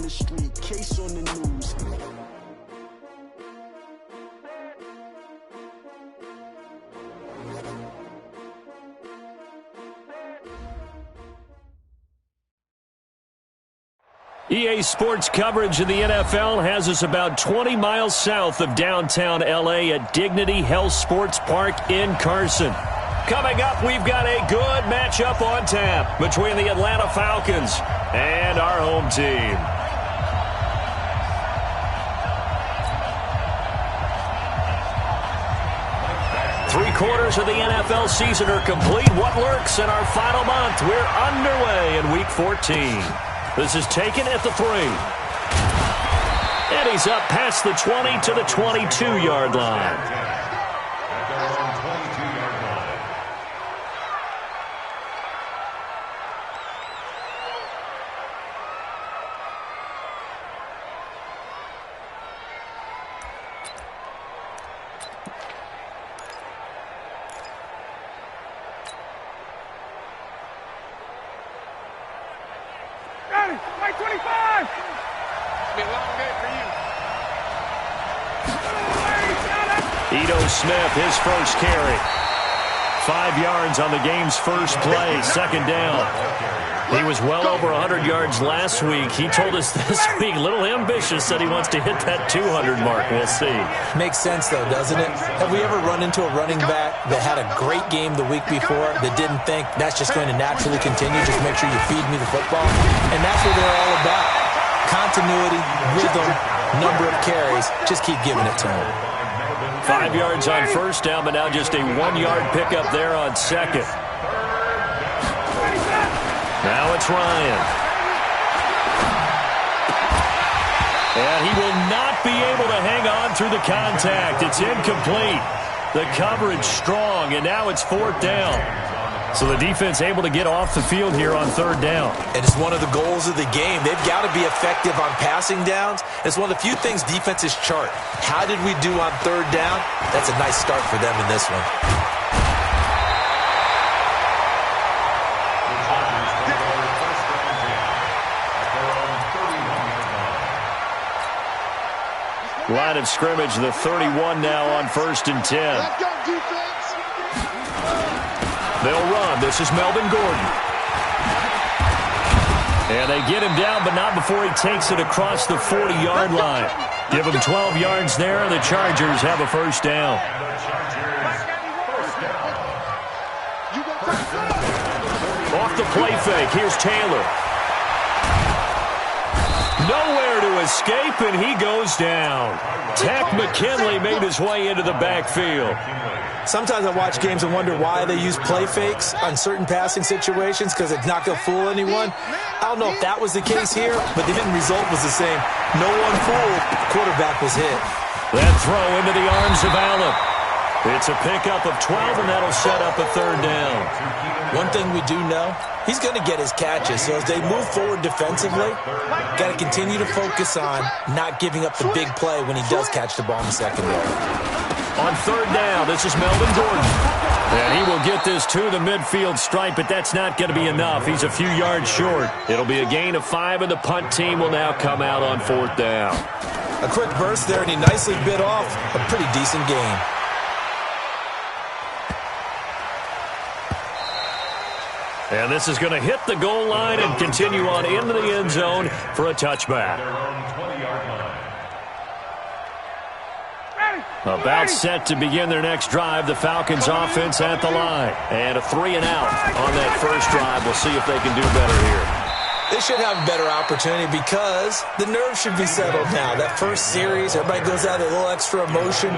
the street, case on the news. EA Sports coverage of the NFL has us about 20 miles south of downtown L.A. at Dignity Health Sports Park in Carson. Coming up, we've got a good matchup on tap between the Atlanta Falcons and our home team. Three-quarters of the NFL season are complete. What lurks in our final month? We're underway in Week 14. This is taken at the 3. And he's up past the 20 to the 22-yard line. Smith, his first carry. 5 yards on the game's first play, second down. He was well over 100 yards last week. He told us this week, a little ambitious, said he wants to hit that 200 mark. We'll see. Makes sense, though, doesn't it? Have we ever run into a running back that had a great game the week before that didn't think that's just going to naturally continue? Just make sure you feed me the football. And that's what they're all about. Continuity, rhythm, number of carries. Just keep giving it to him. 5 yards on first down, but now just a 1-yard pickup there on second. Now it's Ryan. And he will not be able to hang on through the contact. It's incomplete. The coverage strong, and now it's fourth down. So the defense able to get off the field here on third down. And it's one of the goals of the game. They've got to be effective on passing downs. It's one of the few things defenses chart. How did we do on third down? That's a nice start for them in this one. Line of scrimmage, the 31 now on 1st and 10. Let's go, defense. They'll run. This is Melvin Gordon. And they get him down, but not before he takes it across the 40-yard line. Give him 12 yards there, and the Chargers have a first down. Off the play fake, here's Taylor. Nowhere to escape, and he goes down. Tack McKinley made his way into the backfield. Sometimes I watch games and wonder why they use play fakes on certain passing situations because it's not going to fool anyone. I don't know if that was the case here, but the end result was the same. No one fooled. The quarterback was hit. That throw into the arms of Allen. It's a pickup of 12, and that'll set up a third down. One thing we do know, he's going to get his catches. So as they move forward defensively, got to continue to focus on not giving up the big play when he does catch the ball in the secondary. On third down, this is Melvin Gordon. And he will get this to the midfield stripe, but that's not going to be enough. He's a few yards short. It'll be a gain of 5, and the punt team will now come out on fourth down. A quick burst there, and he nicely bit off a pretty decent gain. And this is going to hit the goal line and continue on into the end zone for a touchback. About set to begin their next drive. The Falcons offense at the line. And a 3 and out on that first drive. We'll see if they can do better here. They should have a better opportunity because the nerves should be settled now. That first series, everybody goes out with a little extra emotion.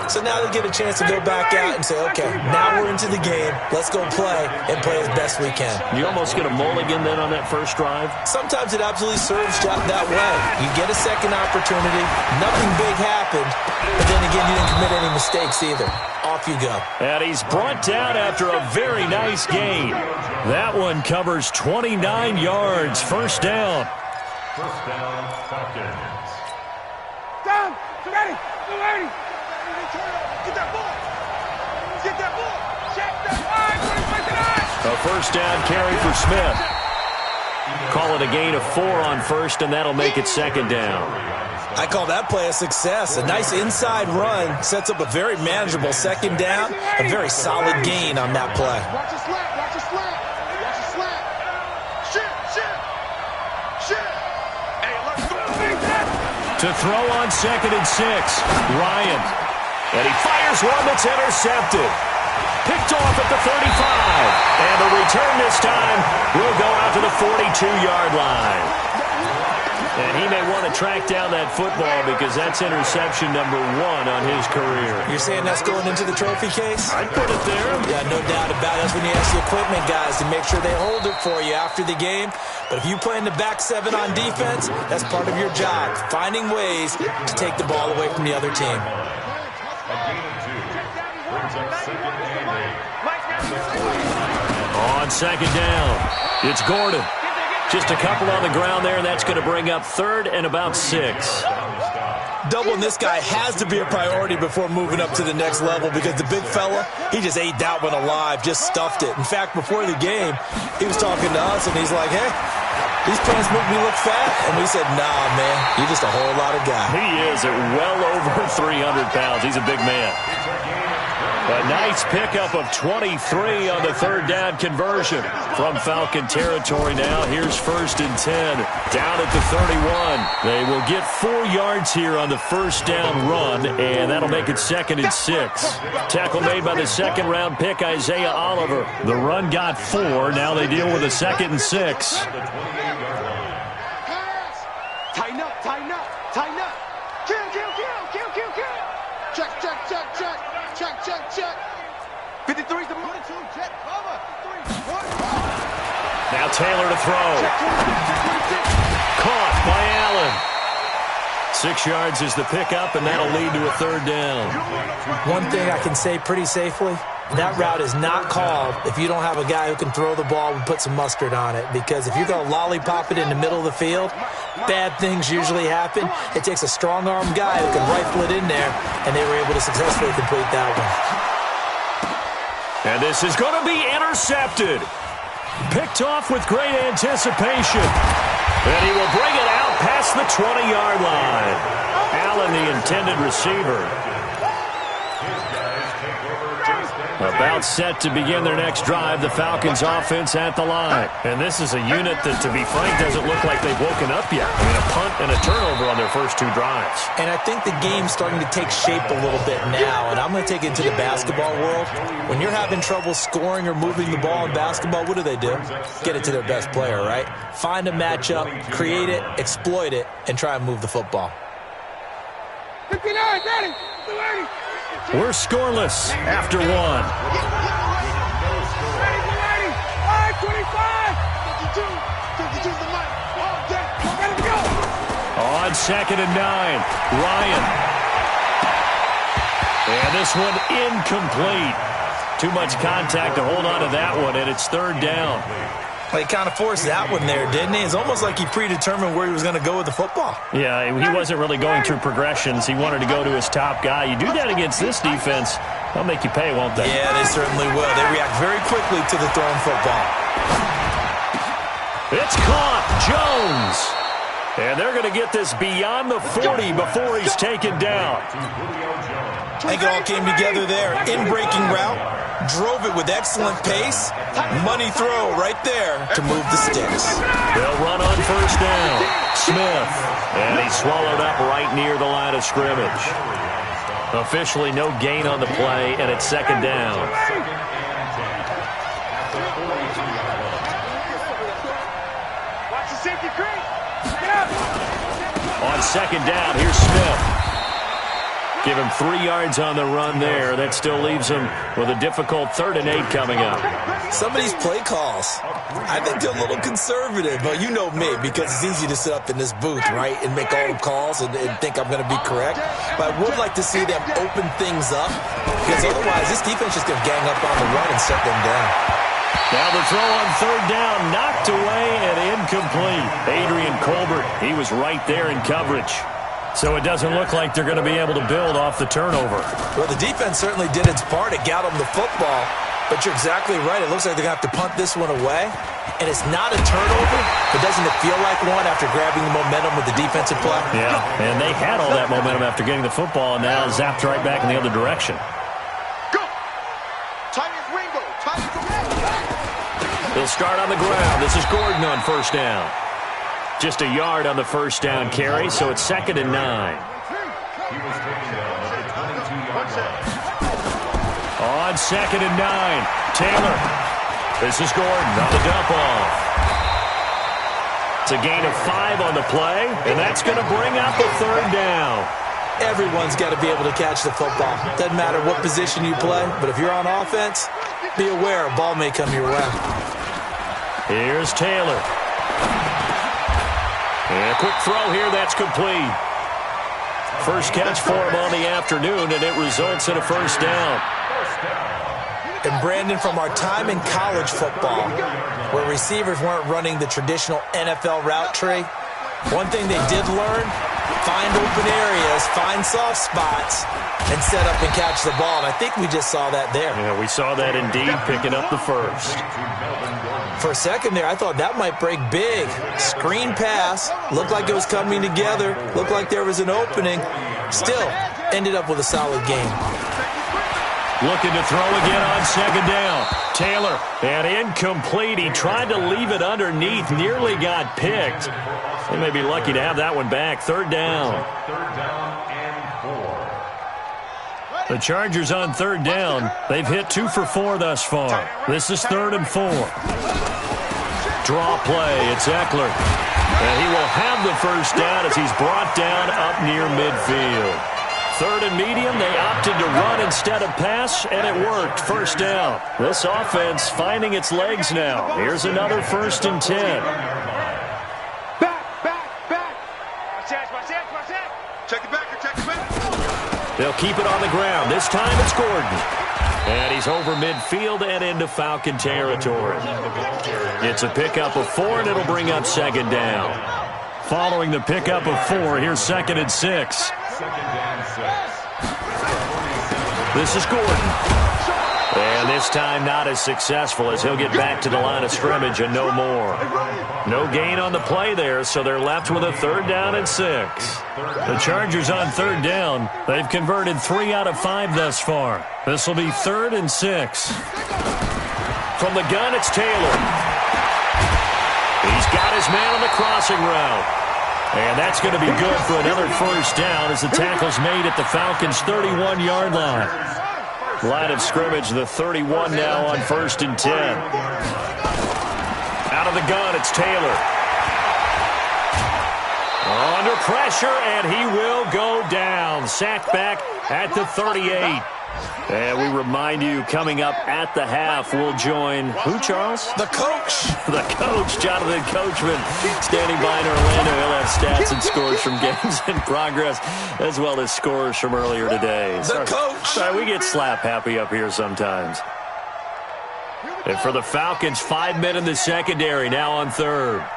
So now they get a chance to go back out and say, okay, now we're into the game. Let's go play and play as best we can. You almost get a mulligan then on that first drive? Sometimes it absolutely serves that way. You get a second opportunity. Nothing big happened. But then again, you didn't commit any mistakes either. Off you go. And he's brought down after a very nice gain. That one covers 29 yards. First down. First down, Falcons. Down. Ready. Ready. Get that ball. Get that ball. Check that. A first down carry for Smith. Call it a gain of 4 on first, and that'll make it second down. I call that play a success. A nice inside run sets up a very manageable second down. A very solid gain on that play. Watch your slant, watch your slant, watch your slant. Shit. Hey, let's go. To throw on 2nd and 6, Ryan. And he fires one that's intercepted. Picked off at the 35. And the return this time will go out to the 42-yard line. And he may want to track down that football because that's interception number 1 on his career. You're saying that's going into the trophy case? I'd put it there. Yeah, no doubt about it. That's when you ask the equipment guys to make sure they hold it for you after the game. But if you play in the back 7 on defense, that's part of your job, finding ways to take the ball away from the other team. A gain of 2 brings up 2nd and 8. On 2nd down, it's Gordon. Just a couple on the ground there, and that's going to bring up 3rd and about 6. Doubling this guy has to be a priority before moving up to the next level because the big fella, he just ate that one alive, just stuffed it. In fact, before the game, he was talking to us, and he's like, hey, these pants make me look fat. And we said, nah, man, you're just a whole lot of guy. He is at well over 300 pounds. He's a big man. A nice pickup of 23 on the 3rd down conversion from Falcon territory now. Here's 1st and 10 down at the 31. They will get 4 yards here on the 1st down run, and that'll make it 2nd and 6. Tackle made by the 2nd round pick, Isaiah Oliver. The run got 4. Now they deal with a 2nd and 6. Tighten up. Kill. Check. 53's the money. Check. Cover. 3, 1. Now Taylor to throw. Caught by Allen. 6 yards is the pickup, and that'll lead to a 3rd down. One thing I can say pretty safely, that route is not called if you don't have a guy who can throw the ball and put some mustard on it. Because if you're going to lollipop it in the middle of the field, bad things usually happen. It takes a strong-arm guy who can rifle it in there, and they were able to successfully complete that one. And this is going to be intercepted. Picked off with great anticipation. And he will bring it out past the 20-yard line. Allen, the intended receiver. About set to begin their next drive, the Falcons offense at the line. And this is a unit that, to be frank, doesn't look like they've woken up yet. I mean, a punt and a turnover on their first 2 drives. And I think the game's starting to take shape a little bit now, and I'm going to take it to the basketball world. When you're having trouble scoring or moving the ball in basketball, what do? Get it to their best player, right? Find a matchup, create it, exploit it, and try and move the football. 59, ready. We're scoreless after 1. Ready. All right, 25. 52's the money. All day. Ready to go. On 2nd and 9, Ryan. And this one incomplete. Too much contact to hold on to that one, and it's 3rd down. Well, he kind of forced that one there, didn't he? It's almost like he predetermined where he was going to go with the football. Yeah, he wasn't really going through progressions. He wanted to go to his top guy. You do that against this defense, they'll make you pay, won't they? Yeah, they certainly will. They react very quickly to the thrown football. It's caught. Jones. And they're going to get this beyond the 40 before he's taken down. I think it all came together there. In-breaking route. Drove it with excellent pace. Money throw right there to move the sticks. They'll run on 1st down. Smith. And he's swallowed up right near the line of scrimmage. Officially no gain on the play, and it's 2nd down. Watch the safety creep. Get up. On 2nd down, here's Smith. Give him 3 yards on the run there. That still leaves him with a difficult 3rd and 8 coming up. Some of these play calls, I think they're a little conservative. But you know me, because it's easy to sit up in this booth, right, and make all the calls and think I'm going to be correct. But I would like to see them open things up, because otherwise this defense is going to gang up on the run and set them down. Now the throw on 3rd down, knocked away and incomplete. Adrian Colbert, he was right there in coverage. So it doesn't look like they're going to be able to build off the turnover. Well, the defense certainly did its part. It got them the football. But you're exactly right. It looks like they're going to have to punt this one away. And it's not a turnover, but doesn't it feel like one after grabbing the momentum with the defensive play? Yeah, and they had all that momentum after getting the football, and now zapped right back in the other direction. Go! Titus Ringo! He'll start on the ground. This is Gordon on first down. Just a yard on the first down carry, so it's 2nd and 9. He was taken down at the 22-yard line. On 2nd and 9, Taylor. This is Gordon on the dump off. It's a gain of 5 on the play, and that's going to bring up a 3rd down. Everyone's got to be able to catch the football. Doesn't matter what position you play, but if you're on offense, be aware a ball may come your way. Here's Taylor. And a quick throw here, that's complete. First catch for him on the afternoon, and it results in a 1st down. And Brandon, from our time in college football, where receivers weren't running the traditional NFL route tree, one thing they did learn, find open areas, find soft spots, and set up and catch the ball. And I think we just saw that there. Yeah, we saw that indeed, picking up the first. For a second there, I thought that might break big. Screen pass, looked like it was coming together, looked like there was an opening. Still, ended up with a solid game. Looking to throw again on 2nd down. Taylor, and incomplete. He tried to leave it underneath, nearly got picked. They may be lucky to have that one back. 3rd down. 3rd down and 4. The Chargers on 3rd down. They've hit 2 for 4 thus far. This is 3rd and 4. Draw play. It's Eckler. And he will have the 1st down as he's brought down up near midfield. 3rd and medium, they opted to run instead of pass, and it worked. 1st down. This offense finding its legs now. Here's another 1st and 10. Back! Check it back. They'll keep it on the ground. This time it's Gordon. And he's over midfield and into Falcon territory. It's a pickup of 4, and it'll bring up 2nd down. Following the pickup of 4, here's 2nd and 6. 2nd down 6. This is Gordon. And this time not as successful as he'll get back to the line of scrimmage and no more. No gain on the play there, so they're left with a 3rd down and 6. The Chargers on 3rd down. They've converted 3 out of 5 thus far. This will be 3rd and 6. From the gun, it's Taylor. He's got his man on the crossing route. And that's going to be good for another 1st down as the tackle's made at the Falcons' 31-yard line. Line of scrimmage, the 31 now on 1st and 10. Out of the gun, it's Taylor. Under pressure, and he will go down. Sacked back at the 38. And we remind you, coming up at the half, we'll join who, Charles? The coach. The coach, Jonathan Coachman, standing by in Orlando. He'll have stats and scores from games in progress, as well as scores from earlier today. The coach. Sorry, we get slap happy up here sometimes. And for the Falcons, 5 men in the secondary, now on 3rd.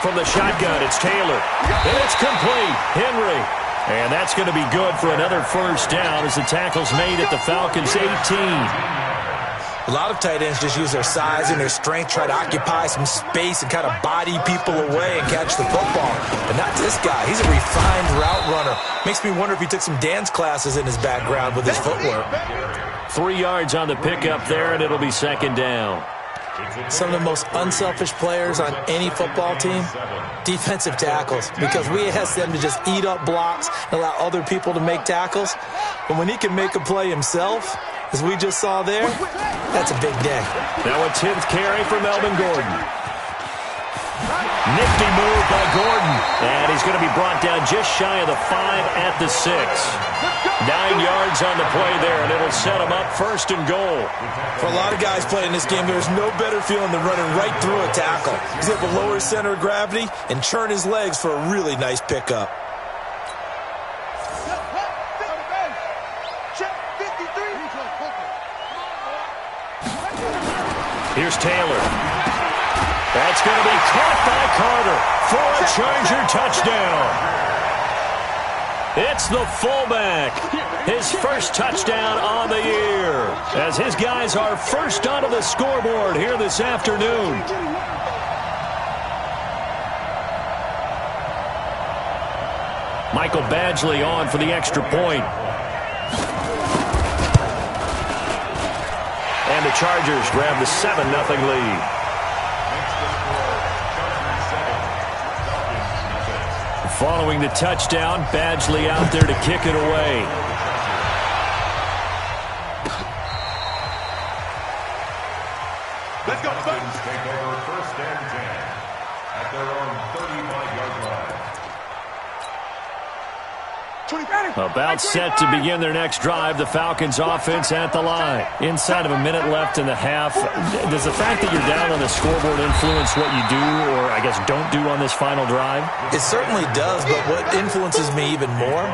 From the shotgun, it's Taylor. And it's complete. Henry. And that's going to be good for another 1st down as the tackle's made at the Falcons' 18. A lot of tight ends just use their size and their strength, try to occupy some space and kind of body people away and catch the football. But not this guy. He's a refined route runner. Makes me wonder if he took some dance classes in his background with his footwork. 3 yards on the pickup there, and it'll be 2nd down. Some of the most unselfish players on any football team, defensive tackles, because we ask them to just eat up blocks and allow other people to make tackles. But when he can make a play himself, as we just saw there, that's a big day. Now a 10th carry for Melvin Gordon. Nifty move by Gordon. And he's going to be brought down just shy of the 5 at the 6. 9 yards on the play there, and it'll set him up 1st and goal. For a lot of guys playing this game, there's no better feeling than running right through a tackle. He's able to lower his center of gravity and turn his legs for a really nice pickup. Here's Taylor. That's going to be caught by Carter for a Charger touchdown. It's the fullback. His first touchdown on the year, as his guys are first onto the scoreboard here this afternoon. Michael Badgley on for the extra point. And the Chargers grab the 7-0 lead. Following the touchdown, Badgley out there to kick it away. Let's go. Take over 1st and 10 at their own 35-yard line. About set to begin their next drive. The Falcons offense at the line. Inside of a minute left in the half. Does the fact that you're down on the scoreboard influence what you do, or I guess don't do on this final drive? It certainly does, but what influences me even more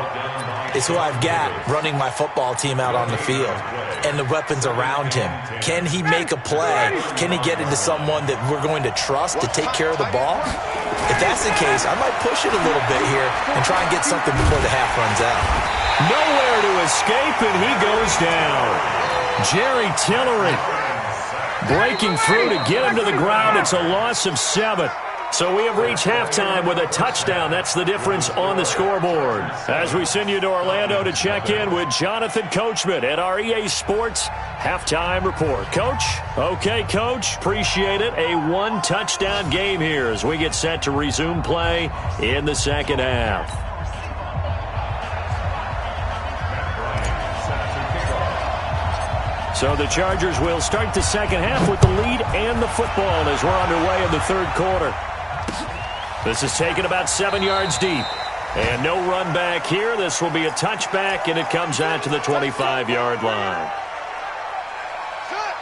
is who I've got running my football team out on the field and the weapons around him. Can he make a play? Can he get into someone that we're going to trust to take care of the ball? If that's the case, I might push it a little bit here and try and get something before the half runs out. Nowhere to escape, and he goes down. Jerry Tillery breaking through to get him to the ground. It's a loss of 7. So we have reached halftime with a touchdown. That's the difference on the scoreboard. As we send you to Orlando to check in with Jonathan Coachman at our EA Sports Halftime Report. Coach? Okay, Coach. Appreciate it. A 1-touchdown game here as we get set to resume play in the second half. So the Chargers will start the second half with the lead and the football as we're underway in the third quarter. This is taken about 7 yards deep. And no run back here. This will be a touchback, and it comes out to the 25-yard line.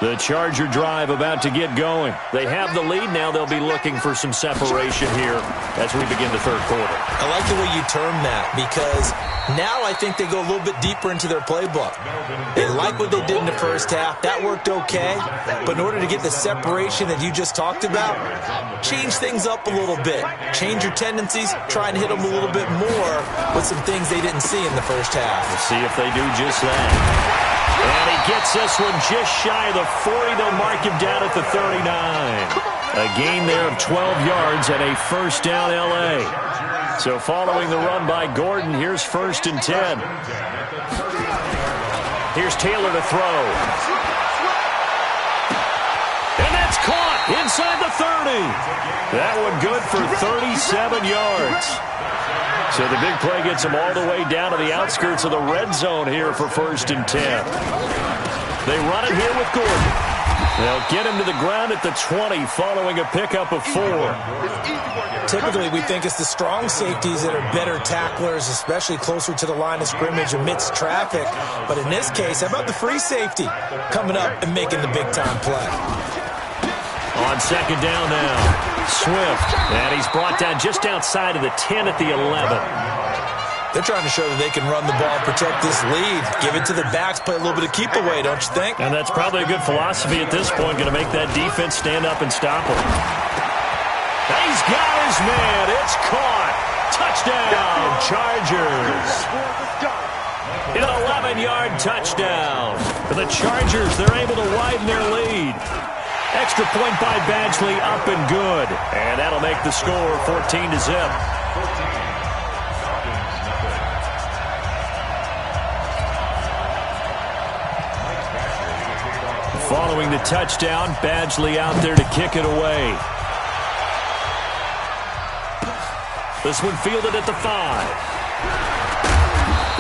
The Charger drive about to get going. They have the lead. Now they'll be looking for some separation here as we begin the third quarter. I like the way you term that, because now I think they go a little bit deeper into their playbook. They like what they did in the first half. That worked okay. But in order to get the separation that you just talked about, change things up a little bit. Change your tendencies. Try and hit them a little bit more with some things they didn't see in the first half. We'll see if they do just that. And he gets this one just shy of the 40. They'll mark him down at the 39. A gain there of 12 yards and a first down L.A. So following the run by Gordon, here's 1st and 10. Here's Taylor to throw. And that's caught inside the 30. That one good for 37 yards. So the big play gets them all the way down to the outskirts of the red zone here for 1st and 10. They run it here with Gordon. They'll get him to the ground at the 20 following a pickup of 4. Typically, we think it's the strong safeties that are better tacklers, especially closer to the line of scrimmage amidst traffic. But in this case, how about the free safety coming up and making the big-time play? On second down now. Swift, and he's brought down just outside of the 10 at the 11. They're trying to show that they can run the ball and protect this lead. Give it to the backs, play a little bit of keep away, don't you think? And that's probably a good philosophy at this point, going to make that defense stand up and stop him. He's got his man. It's caught. Touchdown, Chargers. An 11-yard touchdown. For the Chargers, they're able to widen their lead. Extra point by Badgley, up and good. And that'll make the score 14-0. Following the touchdown, Badgley out there to kick it away. This one fielded at the 5.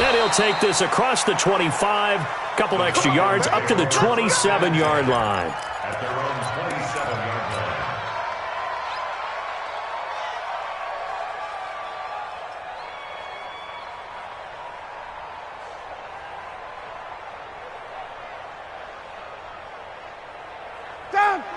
And he'll take this across the 25. Couple extra yards up to the 27-yard line. At their own 27-yard line.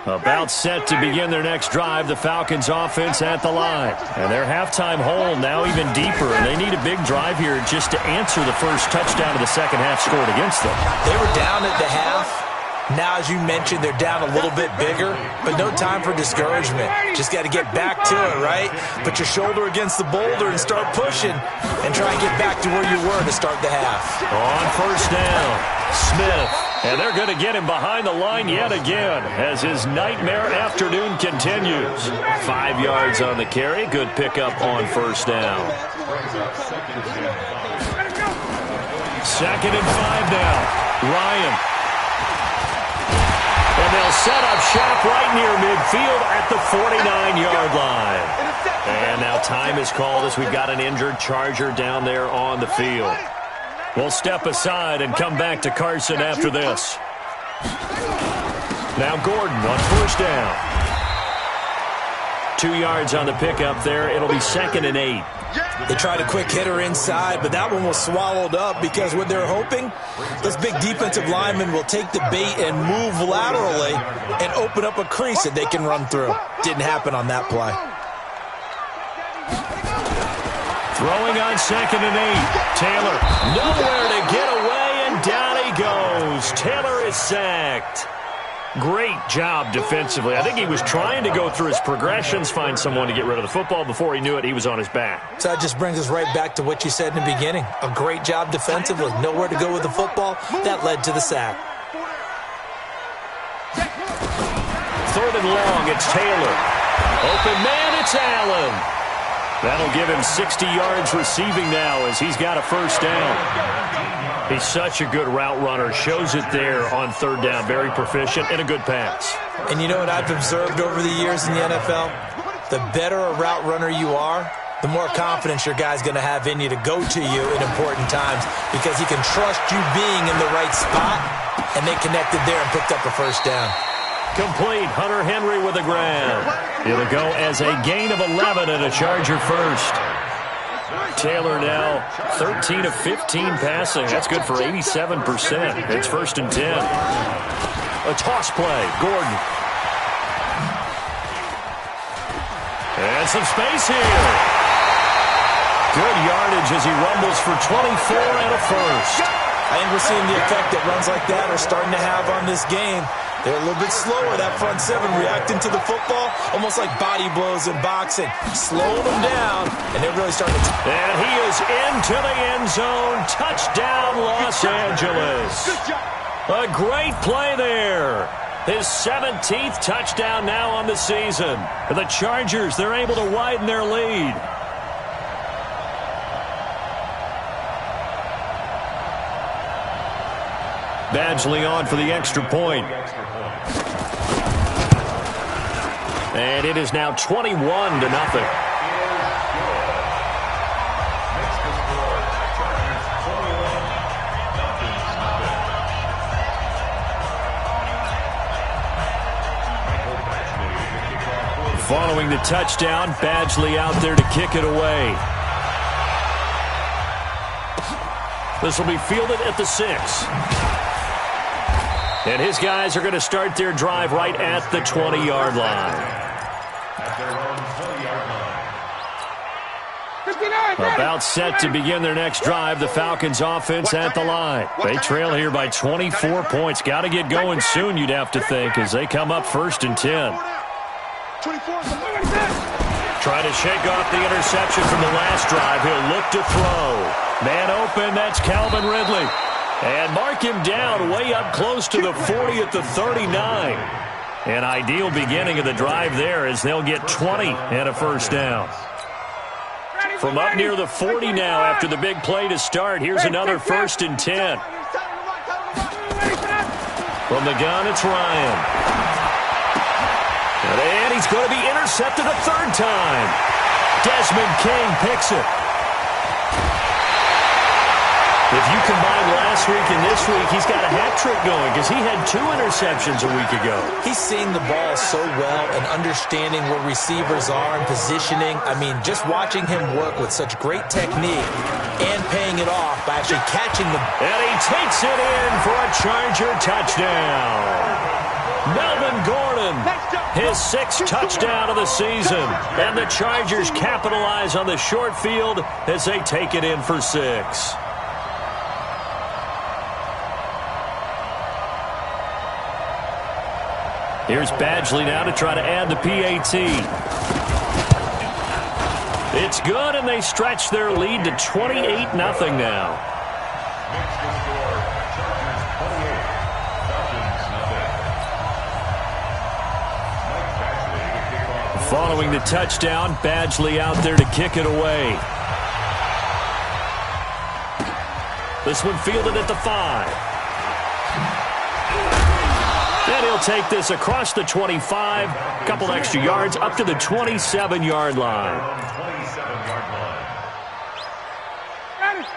About set to begin their next drive, the Falcons offense at the line. And their halftime hole now even deeper, and they need a big drive here just to answer the first touchdown of the second half scored against them. They were down at the half, Now, as you mentioned, they're down a little bit bigger, but no time for discouragement. Just got to get back to it, right? Put your shoulder against the boulder and start pushing and try and get back to where you were to start the half. On first down, Smith. And they're going to get him behind the line yet again as his nightmare afternoon continues. 5 yards on the carry. Good pickup on first down. 2nd and 5 now. Ryan. And they'll set up shop right near midfield at the 49-yard line. And now time is called as we've got an injured Charger down there on the field. We'll step aside and come back to Carson after this. Now Gordon on first down. 2 yards on the pickup there. It'll be 2nd and 8. They tried a quick hitter inside, but that one was swallowed up because what they're hoping, those big defensive linemen will take the bait and move laterally and open up a crease that they can run through. Didn't happen on that play. Throwing on 2nd and 8. Taylor nowhere to get away, and down he goes. Taylor is sacked. Great job defensively. I think he was trying to go through his progressions, find someone to get rid of the football. Before he knew it, he was on his back. So that just brings us right back to what you said in the beginning. A great job defensively. Nowhere to go with the football. That led to the sack. 3rd and long, it's Taylor. Open man, it's Allen. That'll give him 60 yards receiving now as he's got a first down. He's such a good route runner. Shows it there on 3rd down. Very proficient and a good pass. And you know what I've observed over the years in the NFL? The better a route runner you are, the more confidence your guy's going to have in you to go to you in important times because he can trust you being in the right spot, and they connected there and picked up a first down. Complete. Hunter Henry with a grab. It'll go as a gain of 11 and a Charger first. Taylor now 13 of 15 passing. That's good for 87%. It's 1st and 10. A toss play. Gordon. And some space here. Good yardage as he rumbles for 24 and a first. I think we're seeing the effect that runs like that are starting to have on this game. They're a little bit slower, that front seven, reacting to the football, almost like body blows in boxing. Slowing them down, and they're really starting to... And he is into the end zone. Touchdown, Los Angeles. A great play there. His 17th touchdown now on the season. The Chargers, they're able to widen their lead. Badgley on for the extra point. And it is now 21-0. Following the touchdown, Badgley out there to kick it away. This will be fielded at the 6. And his guys are going to start their drive right at the 20-yard line. About set to begin their next drive, the Falcons offense at the line. They trail here by 24 points. Got to get going soon, you'd have to think, as they come up 1st and 10. Trying to shake off the interception from the last drive. He'll look to throw. Man open, that's Calvin Ridley. And mark him down way up close to the 40 at the 39. An ideal beginning of the drive there as they'll get 20 and a first down. From up near the 40 now after the big play to start, here's another 1st and 10. From the gun, it's Ryan. And he's going to be intercepted a 3rd time. Desmond King picks it. If you combine last week and this week, he's got a hat trick going because he had 2 interceptions a week ago. He's seeing the ball so well and understanding where receivers are and positioning. I mean, just watching him work with such great technique and paying it off by actually catching the... And he takes it in for a Charger touchdown. Melvin Gordon, his 6th touchdown of the season. And the Chargers capitalize on the short field as they take it in for 6. Here's Badgley now to try to add the PAT. It's good, and they stretch their lead to 28-0 now. Following the touchdown, Badgley out there to kick it away. This one fielded at the 5. And he'll take this across the 25, a couple extra yards up to the 27-yard line.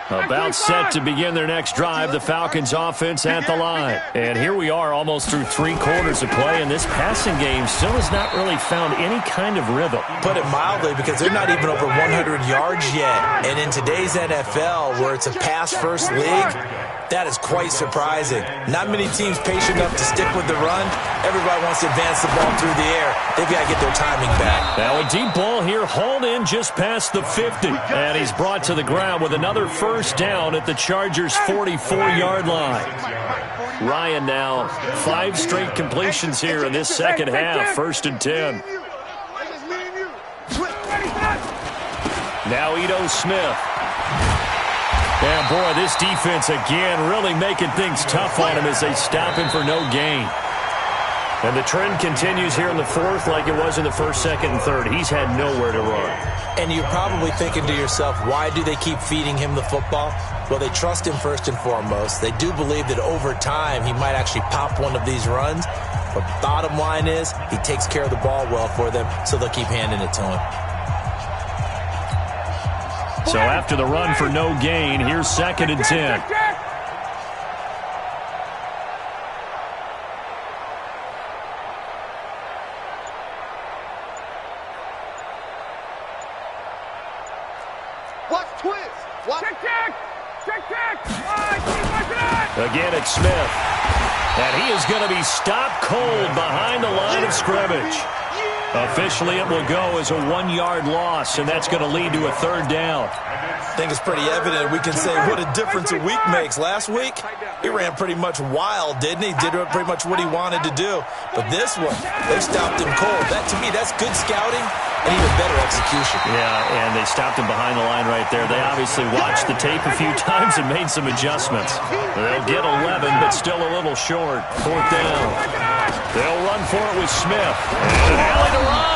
About set to begin their next drive, the Falcons offense at the line. And here we are almost through 3 quarters of play, and this passing game still has not really found any kind of rhythm. Put it mildly, because they're not even over 100 yards yet. And in today's NFL, where it's a pass-first league, that is quite surprising. Not many teams patient enough to stick with the run. Everybody wants to advance the ball through the air. They've got to get their timing back. Now a deep ball here, hauled in just past the 50. And he's brought to the ground with another first down at the Chargers' 44-yard line. Ryan now 5 straight completions here in this second half. 1st and 10. Now Ito Smith. And, boy, this defense again really making things tough on him as they stop him for no gain. And the trend continues here in the 4th like it was in the 1st, 2nd, and 3rd. He's had nowhere to run. And you're probably thinking to yourself, why do they keep feeding him the football? Well, they trust him first and foremost. They do believe that over time he might actually pop one of these runs. But bottom line is he takes care of the ball well for them, so they'll keep handing it to him. So after the run for no gain, here's 2nd and 10. Watch twist. Watch. Check. Again, it's Smith. And he is going to be stopped cold behind the line of scrimmage. Officially, it will go as a 1-yard loss, and that's going to lead to a 3rd down. I think it's pretty evident. We can say what a difference a week makes. Last week, he ran pretty much wild, didn't he? Did pretty much what he wanted to do. But this one, they stopped him cold. That, to me, that's good scouting and even better execution. Yeah, and they stopped him behind the line right there. They obviously watched the tape a few times and made some adjustments. They'll get 11, but still a little short. 4th down. They'll run for it with Smith. And an alley to run.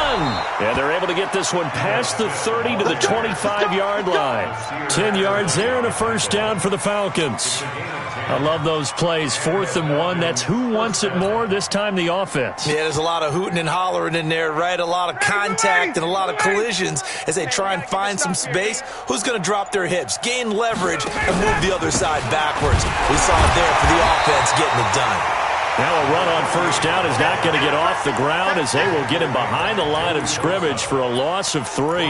And they're able to get this one past the 30 to the 25-yard line. 10 yards there and a 1st down for the Falcons. I love those plays. 4th and 1. That's who wants it more, this time the offense. Yeah, there's a lot of hooting and hollering in there, right? A lot of contact and a lot of collisions as they try and find some space. Who's going to drop their hips, gain leverage, and move the other side backwards? We saw it there for the offense getting it done. Now a run on 1st down is not going to get off the ground as they will get him behind the line of scrimmage for a loss of 3.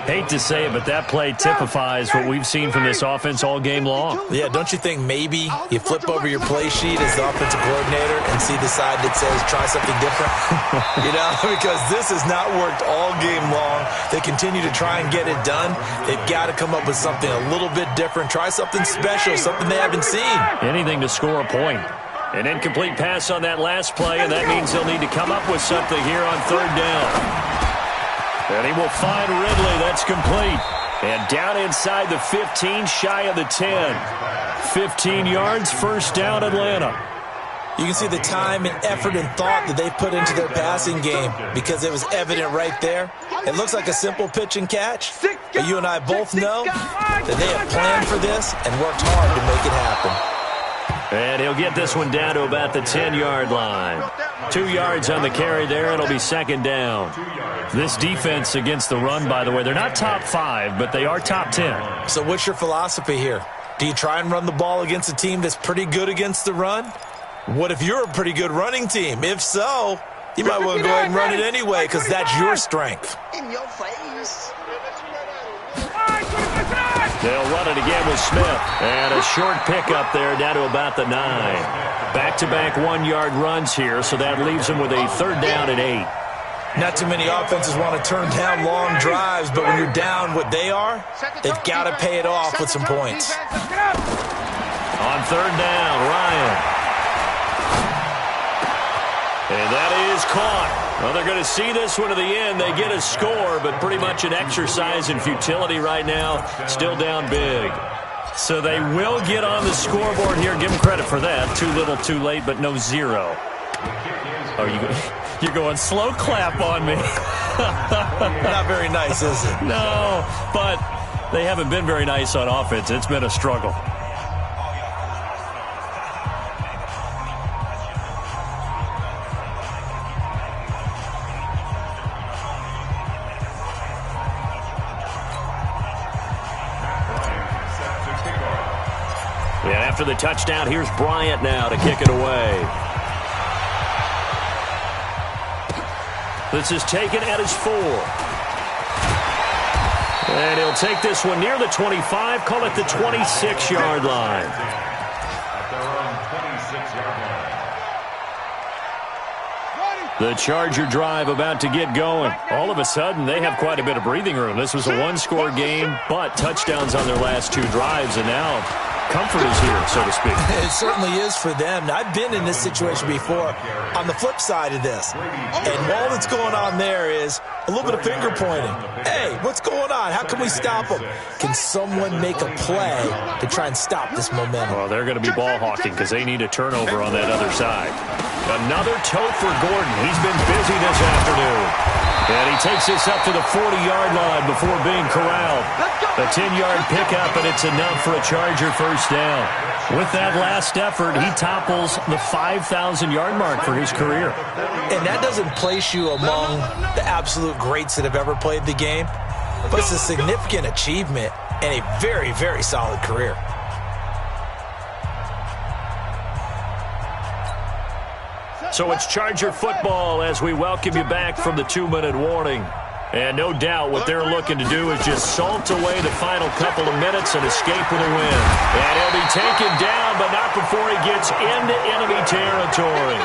Hate to say it, but that play typifies what we've seen from this offense all game long. Yeah, don't you think maybe you flip over your play sheet as the offensive coordinator and see the side that says try something different? You know, because this has not worked all game long. They continue to try and get it done. They've got to come up with something a little bit different. Try something special, something they haven't seen. Anything to score a point. An incomplete pass on that last play, and that means they'll need to come up with something here on 3rd down. And he will find Ridley. That's complete. And down inside the 15, shy of the 10. 15 yards, 1st down, Atlanta. You can see the time and effort and thought that they put into their passing game because it was evident right there. It looks like a simple pitch and catch, but you and I both know that they have planned for this and worked hard to make it happen. And he'll get this one down to about the 10-yard line. 2 yards on the carry there. It'll be 2nd down. This defense against the run, by the way, they're not top 5, but they are top 10. So what's your philosophy here? Do you try and run the ball against a team that's pretty good against the run? What if you're a pretty good running team? If so, you might want to go ahead and run it anyway because that's your strength. In your face. They'll run it again with Smith. And a short pickup there down to about the 9. Back-to-back 1-yard runs here, so that leaves them with a 3rd down and 8. Not too many offenses want to turn down long drives, but when you're down what they are, they've got to pay it off with some points. On 3rd down, Ryan. And that is caught. Well, they're going to see this one to the end. They get a score, but pretty much an exercise in futility right now. Still down big. So they will get on the scoreboard here. Give them credit for that. Too little, too late, but no zero. Oh, you're going slow clap on me. Not very nice, is it? No, but they haven't been very nice on offense. It's been a struggle. And after the touchdown, here's Bryant now to kick it away. This is taken at his 4. And he'll take this one near the 25, call it the 26-yard line. At their own 26-yard line. The Charger drive about to get going. All of a sudden, they have quite a bit of breathing room. This was a one-score game, but touchdowns on their last 2 drives, and now comfort is here, so to speak. It certainly is for them. Now, I've been in this situation before on the flip side of this. And all that's going on there is a little bit of finger pointing. Hey, what's going on? How can we stop them? Can someone make a play to try and stop this momentum? Well, they're going to be ball hawking because they need a turnover on that other side. Another tote for Gordon. He's been busy this afternoon. And he takes this up to the 40-yard line before being corralled. A 10-yard pickup, and it's enough for a Charger first down. With that last effort, he topples the 5,000-yard mark for his career. And that doesn't place you among the absolute greats that have ever played the game, but it's a significant achievement and a very, very solid career. So it's Charger football as we welcome you back from the 2-minute warning. And no doubt what they're looking to do is just salt away the final couple of minutes and escape with a win. And he'll be taken down, but not before he gets into enemy territory.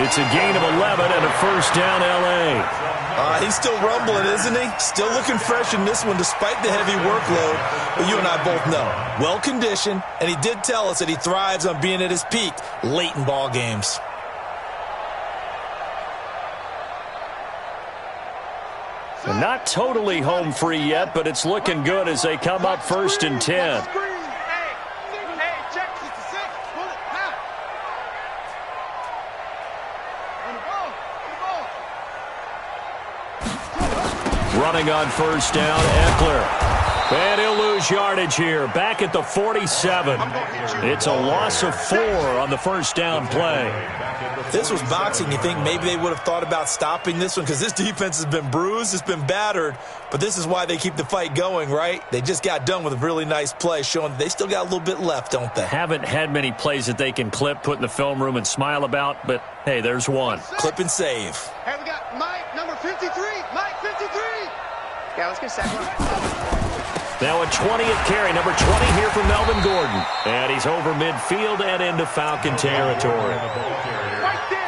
It's a gain of 11 and a first down, L.A. He's still rumbling, isn't he? Still looking fresh in this one despite the heavy workload. But you and I both know, well-conditioned, and he did tell us that he thrives on being at his peak late in ball games. And not totally home free yet, but it's looking good as they come up 1st and 10. Running on first down, Eckler. And he'll lose yardage here. Back at the 47. It's a loss of 4 on the first down play. If this was boxing, you think maybe they would have thought about stopping this one because this defense has been bruised, it's been battered, but this is why they keep the fight going, right? They just got done with a really nice play showing that they still got a little bit left, don't they? Haven't had many plays that they can clip, put in the film room, and smile about, but hey, there's one. Clip and save. Hey, we got Mike, number 53. Mike, 53. Yeah, let's go second one. Now a 20th carry, number 20 here from Melvin Gordon. And he's over midfield and into Falcon territory.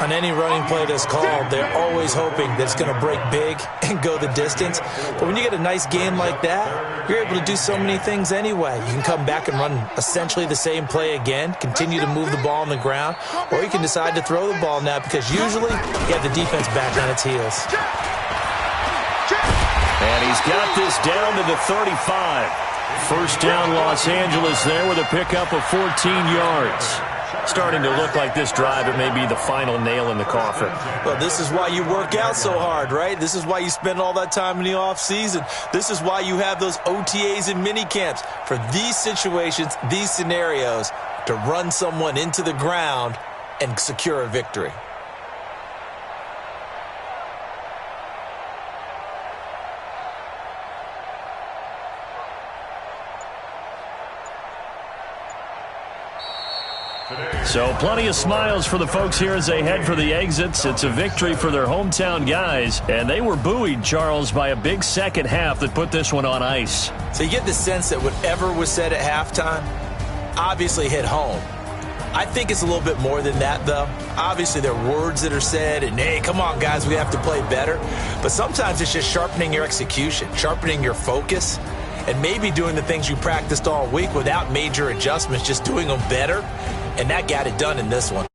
On any running play that's called, they're always hoping that it's going to break big and go the distance. But when you get a nice gain like that, you're able to do so many things anyway. You can come back and run essentially the same play again, continue to move the ball on the ground, or you can decide to throw the ball now because usually you have the defense back on its heels. And he's got this down to the 35. First down, Los Angeles there with a pickup of 14 yards. Starting to look like this drive, it may be the final nail in the coffin. Well, this is why you work out so hard, right? This is why you spend all that time in the offseason. This is why you have those OTAs and mini camps for these situations, these scenarios, to run someone into the ground and secure a victory. So plenty of smiles for the folks here as they head for the exits. It's a victory for their hometown guys, and they were buoyed, Charles, by a big second half that put this one on ice. So you get the sense that whatever was said at halftime obviously hit home. I think it's a little bit more than that, though. Obviously, there are words that are said, and, hey, come on, guys, we have to play better. But sometimes it's just sharpening your execution, sharpening your focus, and maybe doing the things you practiced all week without major adjustments, just doing them better. And that got it done in this one.